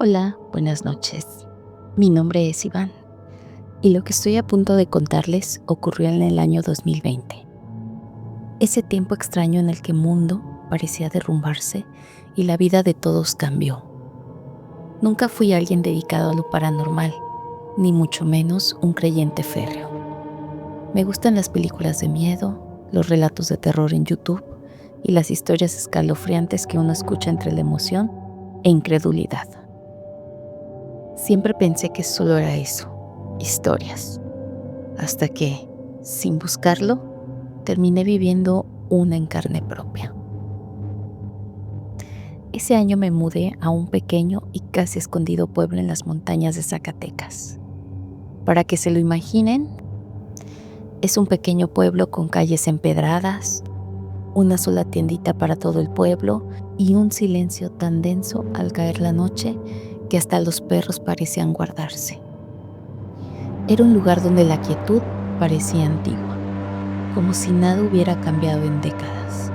Hola, buenas noches. Mi nombre es Iván y lo que estoy a punto de contarles ocurrió en el año 2020. Ese tiempo extraño en el que el mundo parecía derrumbarse y la vida de todos cambió. Nunca fui alguien dedicado a lo paranormal, ni mucho menos un creyente férreo. Me gustan las películas de miedo, los relatos de terror en YouTube y las historias escalofriantes que uno escucha entre la emoción e incredulidad. Siempre pensé que solo era eso, historias, hasta que, sin buscarlo, terminé viviendo una en carne propia. Ese año me mudé a un pequeño y casi escondido pueblo en las montañas de Zacatecas. Para que se lo imaginen, es un pequeño pueblo con calles empedradas, una sola tiendita para todo el pueblo y un silencio tan denso al caer la noche que hasta los perros parecían guardarse. Era un lugar donde la quietud parecía antigua, como si nada hubiera cambiado en décadas.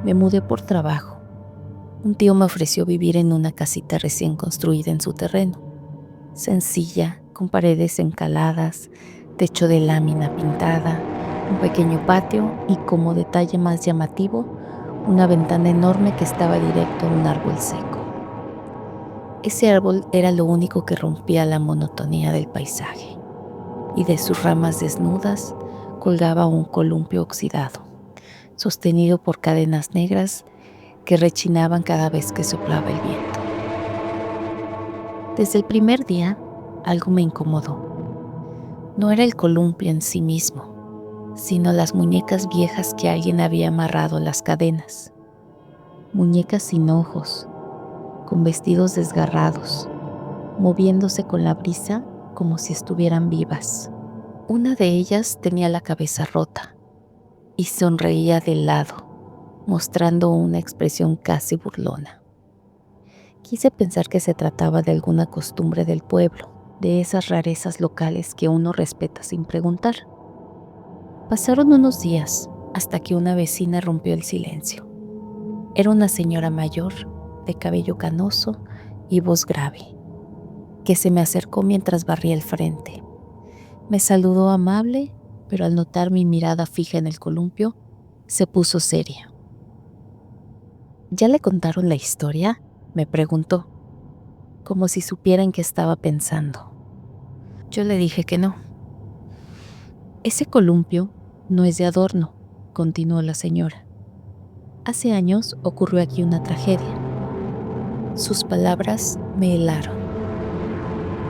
Me mudé por trabajo. Un tío me ofreció vivir en una casita recién construida en su terreno, sencilla, con paredes encaladas, techo de lámina pintada, un pequeño patio y, como detalle más llamativo, una ventana enorme que estaba directo a un árbol seco. Ese árbol era lo único que rompía la monotonía del paisaje, y de sus ramas desnudas colgaba un columpio oxidado, sostenido por cadenas negras que rechinaban cada vez que soplaba el viento. Desde el primer día, algo me incomodó. No era el columpio en sí mismo, sino las muñecas viejas que alguien había amarrado a las cadenas. Muñecas sin ojos, con vestidos desgarrados, moviéndose con la brisa como si estuvieran vivas. Una de ellas tenía la cabeza rota y sonreía de lado, mostrando una expresión casi burlona. Quise pensar que se trataba de alguna costumbre del pueblo, de esas rarezas locales que uno respeta sin preguntar. Pasaron unos días hasta que una vecina rompió el silencio. Era una señora mayor, de cabello canoso y voz grave, que se me acercó mientras barría el frente. Me saludó amable, pero al notar mi mirada fija en el columpio, se puso seria. ¿Ya le contaron la historia?, me preguntó, como si supiera en qué estaba pensando. Yo le dije que no. Ese columpio no es de adorno, continuó la señora. Hace años ocurrió aquí una tragedia. Sus palabras me helaron.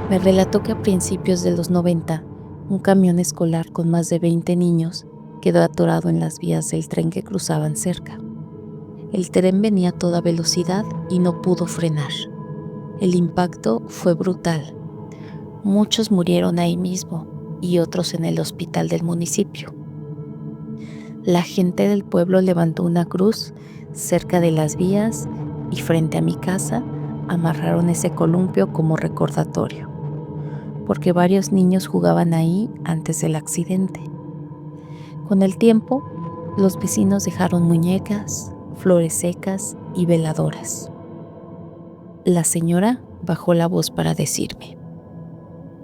Me relató que a principios de los 90, un camión escolar con más de 20 niños quedó atorado en las vías del tren que cruzaban cerca. El tren venía a toda velocidad y no pudo frenar. El impacto fue brutal. Muchos murieron ahí mismo y otros en el hospital del municipio. La gente del pueblo levantó una cruz cerca de las vías y frente a mi casa amarraron ese columpio como recordatorio, porque varios niños jugaban ahí antes del accidente. Con el tiempo, los vecinos dejaron muñecas, flores secas y veladoras. La señora bajó la voz para decirme: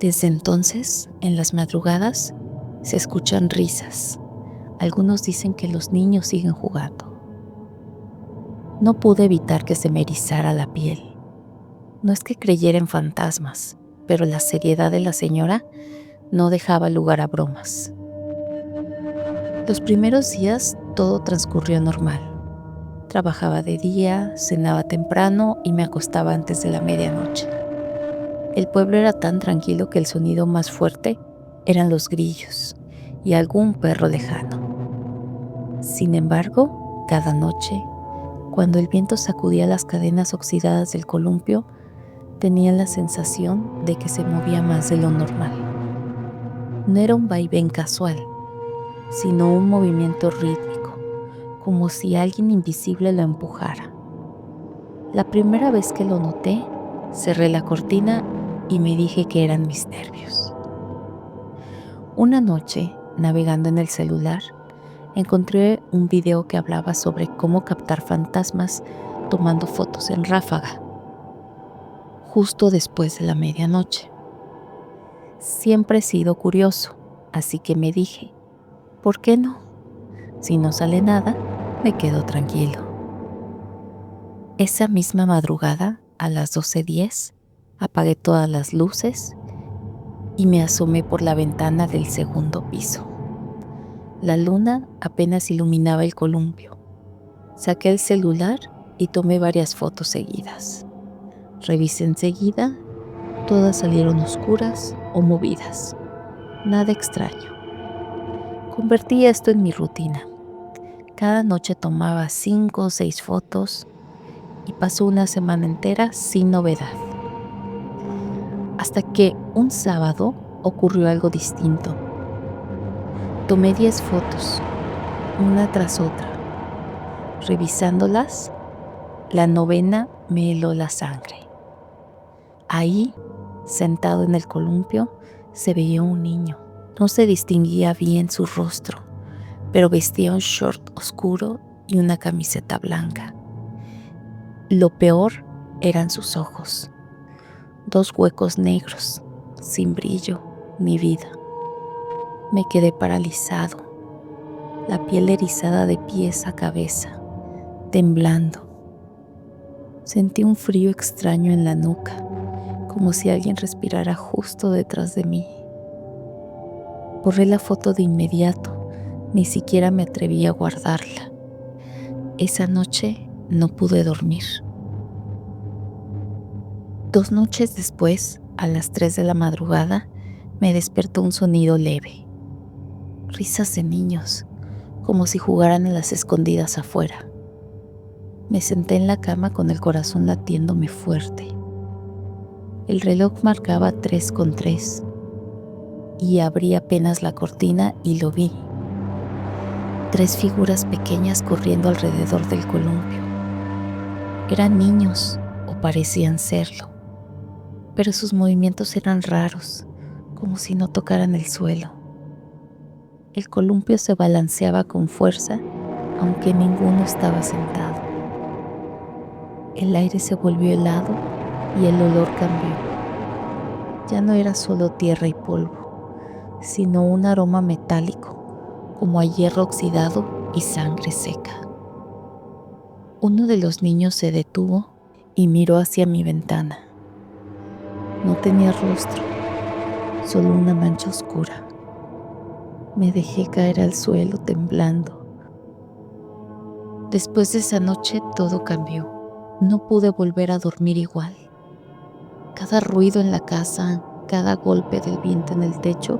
desde entonces, en las madrugadas, se escuchan risas. Algunos dicen que los niños siguen jugando. No pude evitar que se me erizara la piel. No es que creyera en fantasmas, pero la seriedad de la señora no dejaba lugar a bromas. Los primeros días todo transcurrió normal. Trabajaba de día, cenaba temprano y me acostaba antes de la medianoche. El pueblo era tan tranquilo que el sonido más fuerte eran los grillos y algún perro lejano. Sin embargo, cada noche, cuando el viento sacudía las cadenas oxidadas del columpio, tenía la sensación de que se movía más de lo normal. No era un vaivén casual, sino un movimiento rítmico, como si alguien invisible lo empujara. La primera vez que lo noté, cerré la cortina y me dije que eran mis nervios. Una noche, navegando en el celular, encontré un video que hablaba sobre cómo captar fantasmas tomando fotos en ráfaga. justo después de la medianoche. Siempre he sido curioso, así que me dije, ¿por qué no? Si no sale nada, me quedo tranquilo. Esa misma madrugada, a las 12:10, apagué todas las luces y me asomé por la ventana del segundo piso. La luna apenas iluminaba el columpio. Saqué el celular y tomé varias fotos seguidas. Revisé enseguida, todas salieron oscuras o movidas. Nada extraño. Convertí esto en mi rutina. Cada noche tomaba 5 o 6 fotos y pasó una semana entera sin novedad. Hasta que un sábado ocurrió algo distinto. Tomé 10 fotos, una tras otra. Revisándolas, la novena me heló la sangre. Ahí, sentado en el columpio, se veía un niño. No se distinguía bien su rostro, pero vestía un short oscuro y una camiseta blanca. Lo peor eran sus ojos. 2 huecos negros, sin brillo ni vida. Me quedé paralizado, la piel erizada de pies a cabeza, temblando. Sentí un frío extraño en la nuca, como si alguien respirara justo detrás de mí. Borré la foto de inmediato, ni siquiera me atreví a guardarla. Esa noche no pude dormir. 2 noches después, a las 3 de la madrugada, me despertó un sonido leve. Risas de niños, como si jugaran a las escondidas afuera. Me senté en la cama con el corazón latiéndome fuerte. El reloj marcaba 3:03 y abrí apenas la cortina y lo vi. 3 figuras pequeñas corriendo alrededor del columpio. Eran niños, o parecían serlo, pero sus movimientos eran raros, como si no tocaran el suelo. El columpio se balanceaba con fuerza, aunque ninguno estaba sentado. El aire se volvió helado y el olor cambió. Ya no era solo tierra y polvo, sino un aroma metálico, como a hierro oxidado y sangre seca. Uno de los niños se detuvo y miró hacia mi ventana. No tenía rostro, solo una mancha oscura. Me dejé caer al suelo temblando. Después de esa noche todo cambió. No pude volver a dormir igual. Cada ruido en la casa, cada golpe del viento en el techo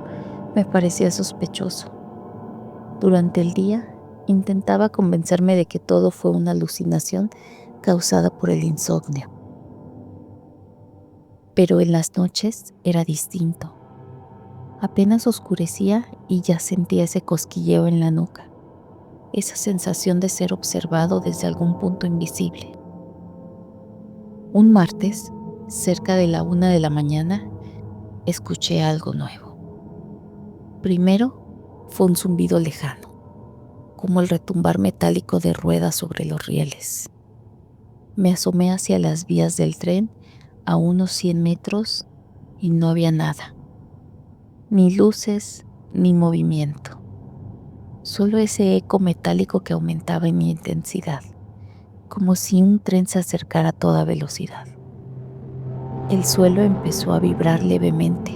me parecía sospechoso. Durante el día intentaba convencerme de que todo fue una alucinación causada por el insomnio. Pero en las noches era distinto. Apenas oscurecía y ya sentía ese cosquilleo en la nuca, esa sensación de ser observado desde algún punto invisible. Un martes, cerca de la 1 de la mañana, escuché algo nuevo. Primero fue un zumbido lejano, como el retumbar metálico de ruedas sobre los rieles. Me asomé hacia las vías del tren a unos 100 metros y no había nada. Ni luces, ni movimiento. Solo ese eco metálico que aumentaba en intensidad, como si un tren se acercara a toda velocidad. El suelo empezó a vibrar levemente.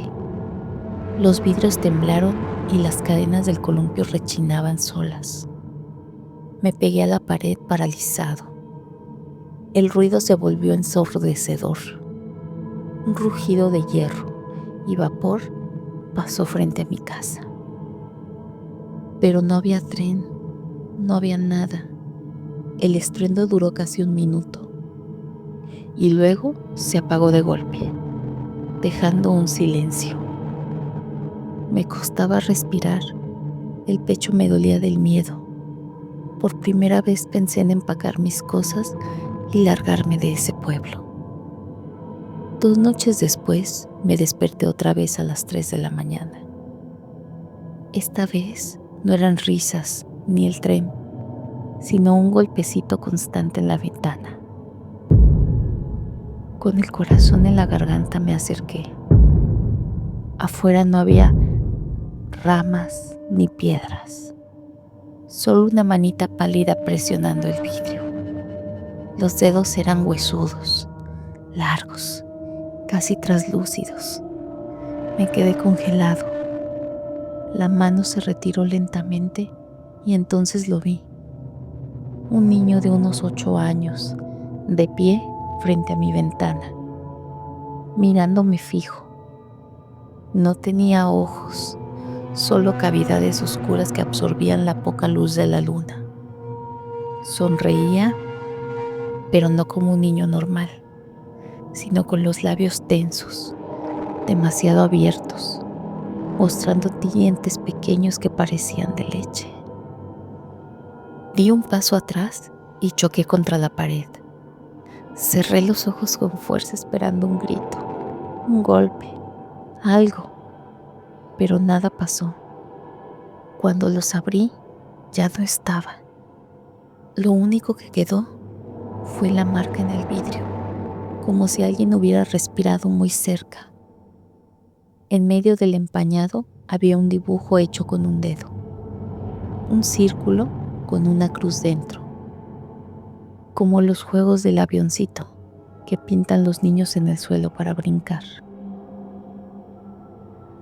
Los vidrios temblaron y las cadenas del columpio rechinaban solas. Me pegué a la pared paralizado. El ruido se volvió ensordecedor. Un rugido de hierro y vapor pasó frente a mi casa. Pero no había tren, no había nada. El estruendo duró casi 1 minuto y luego se apagó de golpe, dejando un silencio. Me costaba respirar, el pecho me dolía del miedo. Por primera vez pensé en empacar mis cosas y largarme de ese pueblo. 2 noches después me desperté otra vez a las 3 de la mañana. Esta vez no eran risas ni el tren, sino un golpecito constante en la ventana. Con el corazón en la garganta me acerqué. Afuera no había ramas ni piedras, solo una manita pálida presionando el vidrio. Los dedos eran huesudos, largos, casi traslúcidos. Me quedé congelado. La mano se retiró lentamente y entonces lo vi. Un niño de unos 8 años, de pie frente a mi ventana, mirándome fijo. No tenía ojos, solo cavidades oscuras que absorbían la poca luz de la luna. Sonreía, pero no como un niño normal, sino con los labios tensos, demasiado abiertos, mostrando dientes pequeños que parecían de leche. Di un paso atrás y choqué contra la pared. Cerré los ojos con fuerza esperando un grito, un golpe, algo, pero nada pasó. Cuando los abrí, ya no estaba. Lo único que quedó fue la marca en el vidrio, como si alguien hubiera respirado muy cerca. En medio del empañado había un dibujo hecho con un dedo, un círculo con una cruz dentro, como los juegos del avioncito que pintan los niños en el suelo para brincar.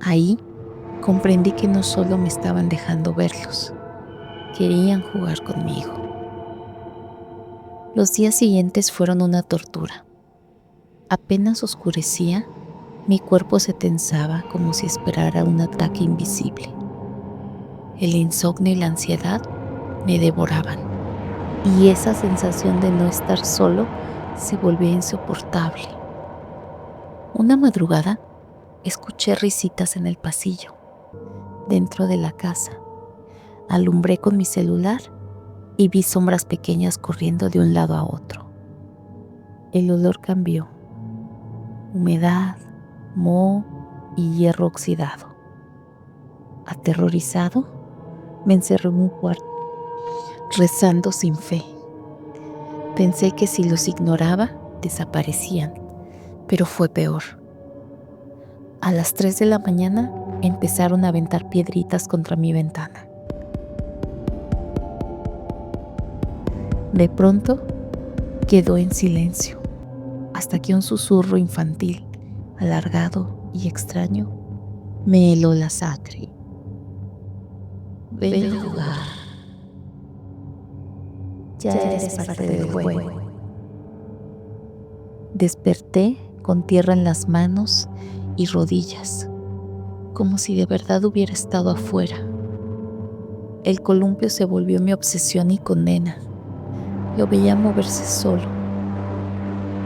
Ahí comprendí que no solo me estaban dejando verlos, querían jugar conmigo. Los días siguientes fueron una tortura. Apenas oscurecía, mi cuerpo se tensaba como si esperara un ataque invisible. El insomnio y la ansiedad me devoraban, y esa sensación de no estar solo se volvía insoportable. Una madrugada escuché risitas en el pasillo, dentro de la casa. Alumbré con mi celular y vi sombras pequeñas corriendo de un lado a otro. El olor cambió. Humedad, moho y hierro oxidado. Aterrorizado, me encerré en un cuarto, rezando sin fe. Pensé que si los ignoraba, desaparecían, pero fue peor. A las 3 de la mañana empezaron a aventar piedritas contra mi ventana. De pronto, quedó en silencio, hasta que un susurro infantil, alargado y extraño, me heló la sangre. Ven a jugar. Ya eres parte del juego. Desperté con tierra en las manos y rodillas, como si de verdad hubiera estado afuera. El columpio se volvió mi obsesión y condena. Lo veía moverse solo,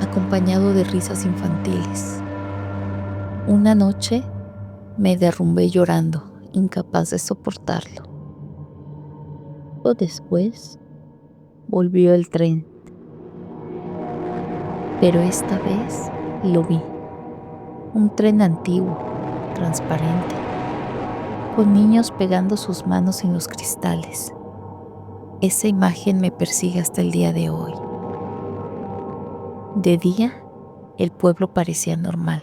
acompañado de risas infantiles. Una noche me derrumbé llorando, incapaz de soportarlo. Después volvió el tren, pero esta vez lo vi. Un tren antiguo, transparente, con niños pegando sus manos en los cristales. Esa imagen me persigue hasta el día de hoy. De día, el pueblo parecía normal,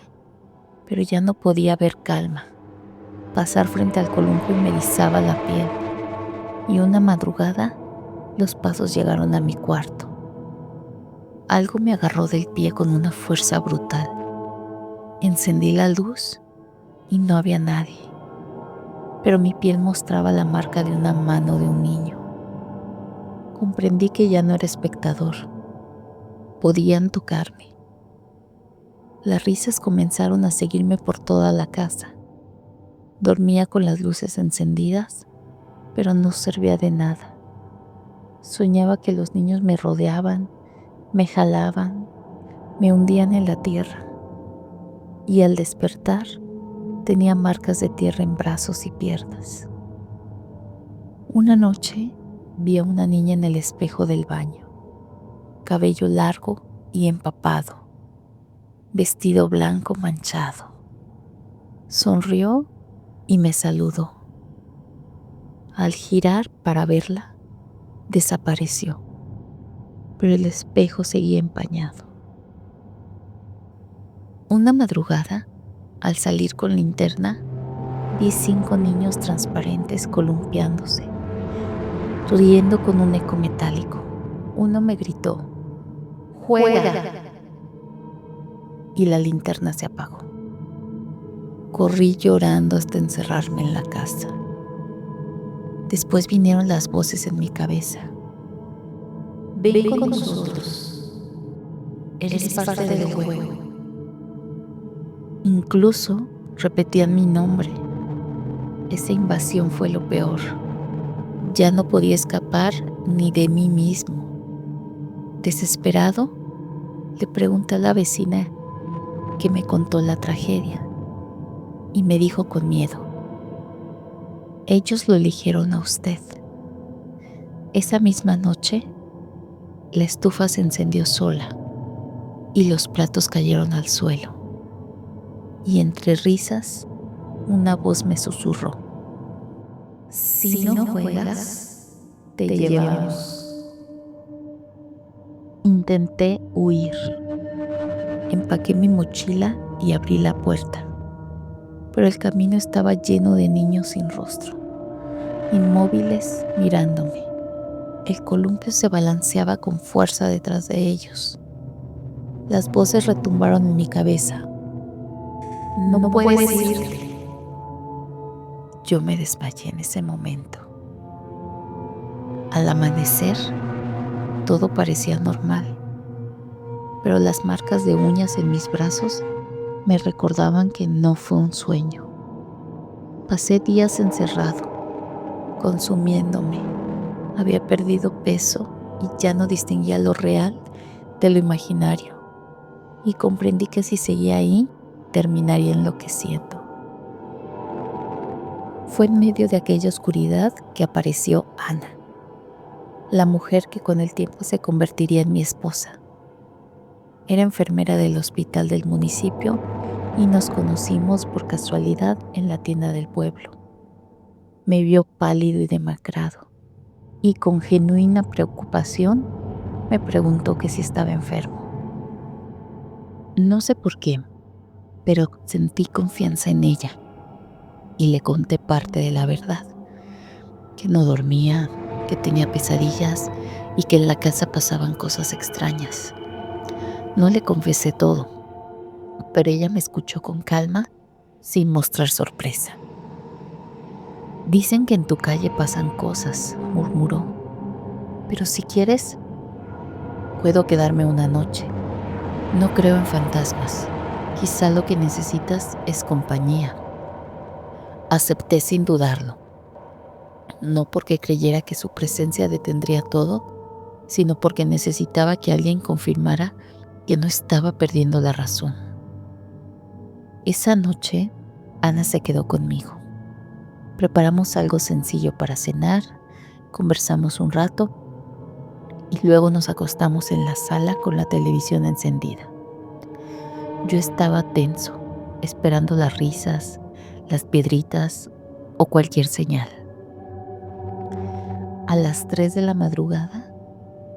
pero ya no podía haber calma. Pasar frente al columpio me erizaba la piel, y una madrugada, los pasos llegaron a mi cuarto. Algo me agarró del pie con una fuerza brutal. Encendí la luz y no había nadie, pero mi piel mostraba la marca de una mano de un niño. Comprendí que ya no era espectador. Podían tocarme. Las risas comenzaron a seguirme por toda la casa. Dormía con las luces encendidas, pero no servía de nada. Soñaba que los niños me rodeaban, me jalaban, me hundían en la tierra. Y al despertar, tenía marcas de tierra en brazos y piernas. Una noche vi a una niña en el espejo del baño, cabello largo y empapado, vestido blanco manchado. Sonrió y me saludó. Al girar para verla, desapareció, pero el espejo seguía empañado. Una madrugada, al salir con linterna, vi 5 niños transparentes columpiándose, riendo con un eco metálico. Uno me gritó, ¡juega! Y la linterna se apagó. Corrí llorando hasta encerrarme en la casa. Después vinieron las voces en mi cabeza. Ven con nosotros. Eres parte del juego. Incluso repetían mi nombre. Esa invasión fue lo peor. Ya no podía escapar ni de mí mismo. Desesperado, le pregunté a la vecina que me contó la tragedia y me dijo con miedo: ellos lo eligieron a usted. Esa misma noche, la estufa se encendió sola y los platos cayeron al suelo. Y entre risas, una voz me susurró: si no juegas, te llevamos. Intenté huir. Empaqué mi mochila y abrí la puerta. Pero el camino estaba lleno de niños sin rostro, inmóviles mirándome. El columpio se balanceaba con fuerza detrás de ellos. Las voces retumbaron en mi cabeza. No puedes irte. Yo me desmayé en ese momento. Al amanecer, todo parecía normal, pero las marcas de uñas en mis brazos me recordaban que no fue un sueño. Pasé días encerrado, consumiéndome. Había perdido peso y ya no distinguía lo real de lo imaginario. Y comprendí que si seguía ahí, terminaría enloqueciendo. Fue en medio de aquella oscuridad que apareció Ana, la mujer que con el tiempo se convertiría en mi esposa. Era enfermera del hospital del municipio y nos conocimos por casualidad en la tienda del pueblo. Me vio pálido y demacrado y con genuina preocupación me preguntó que si estaba enfermo. No sé por qué, pero sentí confianza en ella y le conté parte de la verdad, que no dormía, que tenía pesadillas y que en la casa pasaban cosas extrañas. No le confesé todo, pero ella me escuchó con calma, sin mostrar sorpresa. Dicen que en tu calle pasan cosas, murmuró, pero si quieres, puedo quedarme una noche. No creo en fantasmas, quizá lo que necesitas es compañía. Acepté sin dudarlo, no porque creyera que su presencia detendría todo, sino porque necesitaba que alguien confirmara que no estaba perdiendo la razón. Esa noche, Ana se quedó conmigo. Preparamos algo sencillo para cenar, conversamos un rato y luego nos acostamos en la sala con la televisión encendida. Yo estaba tenso, esperando las risas, las piedritas o cualquier señal. A las 3 de la madrugada,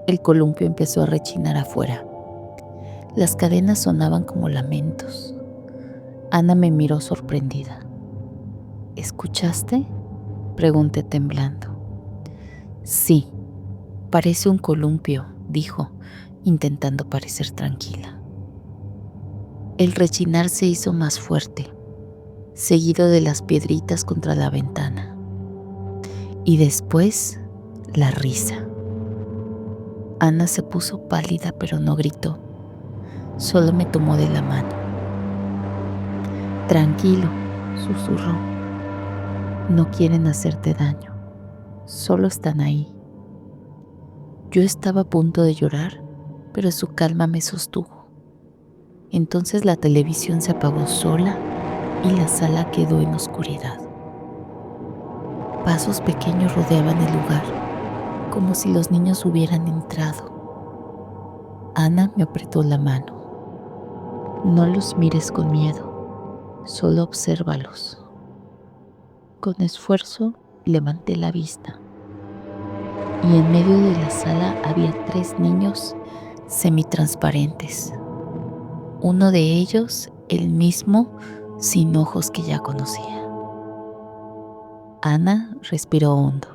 el columpio empezó a rechinar afuera. Las cadenas sonaban como lamentos. Ana me miró sorprendida. ¿Escuchaste?, pregunté temblando. Sí, parece un columpio, dijo, intentando parecer tranquila. El rechinar se hizo más fuerte, seguido de las piedritas contra la ventana. Y después, la risa. Ana se puso pálida, pero no gritó. Solo me tomó de la mano. Tranquilo, susurró. No quieren hacerte daño, solo están ahí. Yo estaba a punto de llorar, pero su calma me sostuvo. Entonces la televisión se apagó sola y la sala quedó en oscuridad. Pasos pequeños rodeaban el lugar, como si los niños hubieran entrado. Ana me apretó la mano. No los mires con miedo, solo obsérvalos. Con esfuerzo levanté la vista y en medio de la sala había 3 niños semitransparentes. Uno de ellos el mismo sin ojos que ya conocía. Ana respiró hondo.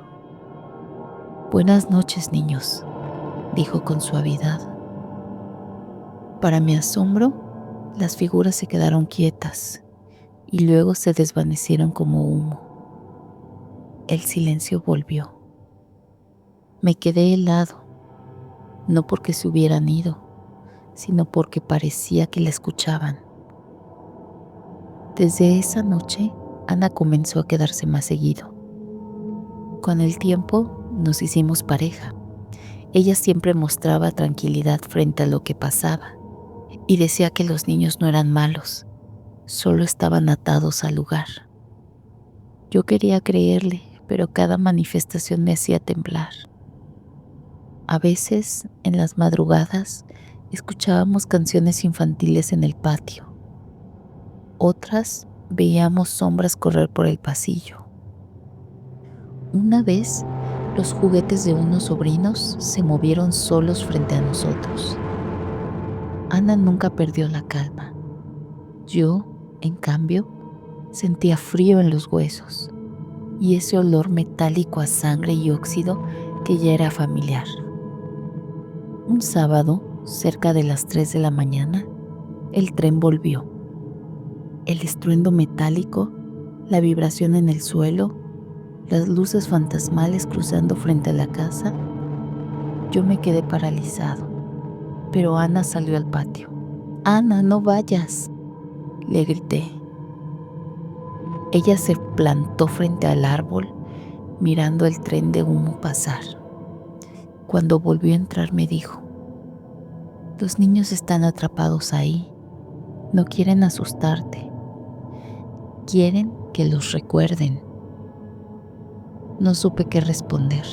«Buenas noches, niños», dijo con suavidad. Para mi asombro, las figuras se quedaron quietas y luego se desvanecieron como humo. El silencio volvió. Me quedé helado, no porque se hubieran ido, sino porque parecía que la escuchaban. Desde esa noche, Ana comenzó a quedarse más seguido. Con el tiempo nos hicimos pareja. Ella siempre mostraba tranquilidad frente a lo que pasaba y decía que los niños no eran malos, solo estaban atados al lugar. Yo quería creerle, pero cada manifestación me hacía temblar. A veces, en las madrugadas, escuchábamos canciones infantiles en el patio. Otras, veíamos sombras correr por el pasillo. Una vez, los juguetes de unos sobrinos se movieron solos frente a nosotros. Ana nunca perdió la calma. Yo, en cambio, sentía frío en los huesos y ese olor metálico a sangre y óxido que ya era familiar. Un sábado, cerca de las 3 de la mañana, el tren volvió. El estruendo metálico, la vibración en el suelo, las luces fantasmales cruzando frente a la casa. Yo me quedé paralizado, pero Ana salió al patio. «Ana, no vayas», le grité. Ella se plantó frente al árbol, mirando el tren de humo pasar. Cuando volvió a entrar me dijo: «Los niños están atrapados ahí. No quieren asustarte. Quieren que los recuerden». No supe qué responder.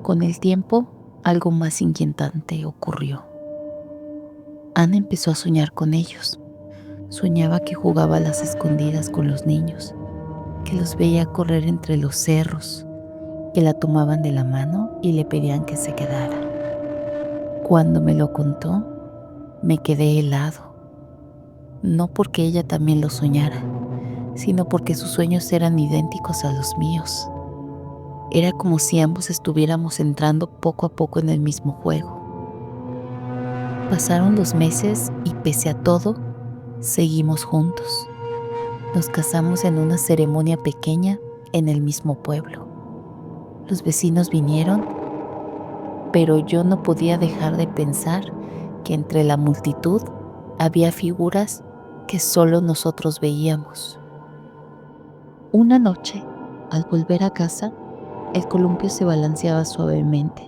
Con el tiempo, algo más inquietante ocurrió. Ana empezó a soñar con ellos. Soñaba que jugaba a las escondidas con los niños, que los veía correr entre los cerros, que la tomaban de la mano y le pedían que se quedara. Cuando me lo contó, me quedé helado. No porque ella también lo soñara, sino porque sus sueños eran idénticos a los míos. Era como si ambos estuviéramos entrando poco a poco en el mismo juego. Pasaron los meses y pese a todo, seguimos juntos. Nos casamos en una ceremonia pequeña en el mismo pueblo. Los vecinos vinieron, pero yo no podía dejar de pensar que entre la multitud había figuras que solo nosotros veíamos. Una noche, al volver a casa, el columpio se balanceaba suavemente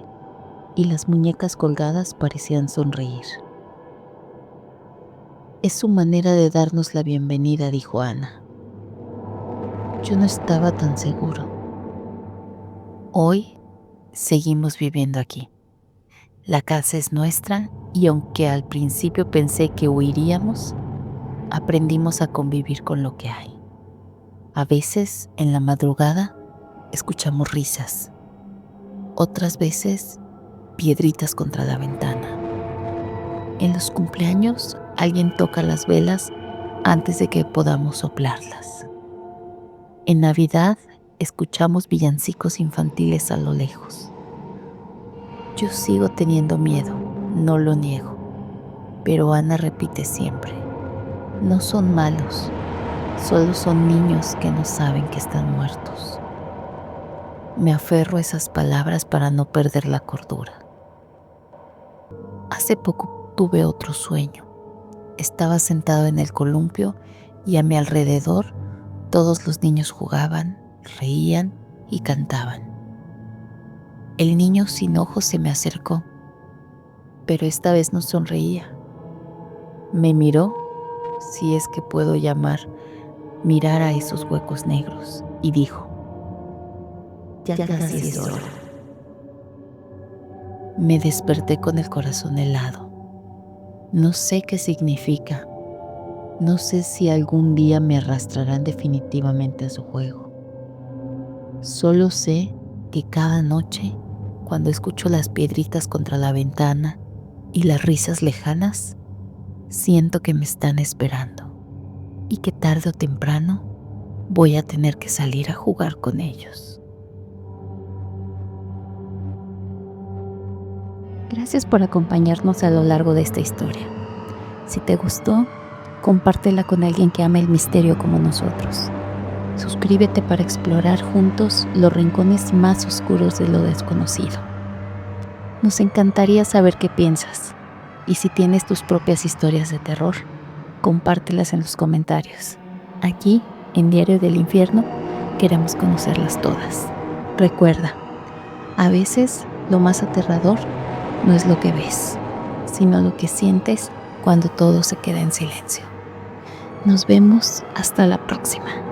y las muñecas colgadas parecían sonreír. «Es su manera de darnos la bienvenida», dijo Ana. Yo no estaba tan seguro. Hoy seguimos viviendo aquí. La casa es nuestra y aunque al principio pensé que huiríamos, aprendimos a convivir con lo que hay. A veces, en la madrugada, escuchamos risas. Otras veces, piedritas contra la ventana. En los cumpleaños, alguien toca las velas antes de que podamos soplarlas. En Navidad, escuchamos villancicos infantiles a lo lejos. Yo sigo teniendo miedo, no lo niego, pero Ana repite siempre: «No son malos, solo son niños que no saben que están muertos». Me aferro a esas palabras para no perder la cordura. Hace poco tuve otro sueño. Estaba sentado en el columpio y a mi alrededor todos los niños jugaban, reían y cantaban. El niño sin ojos se me acercó, pero esta vez no sonreía. Me miró, si es que puedo mirar a esos huecos negros, y dijo: «Ya casi es hora». Me desperté con el corazón helado. No sé qué significa. No sé si algún día me arrastrarán definitivamente a su juego. Solo sé que cada noche, cuando escucho las piedritas contra la ventana y las risas lejanas, Siento que me están esperando y que tarde o temprano voy a tener que salir a jugar con ellos. Gracias por acompañarnos a lo largo de esta historia. Si te gustó, compártela con alguien que ama el misterio como nosotros. Suscríbete para explorar juntos los rincones más oscuros de lo desconocido. Nos encantaría saber qué piensas, y si tienes tus propias historias de terror, compártelas en los comentarios. Aquí, en Diario del Infierno, queremos conocerlas todas. Recuerda, a veces lo más aterrador no es lo que ves, sino lo que sientes cuando todo se queda en silencio. Nos vemos hasta la próxima.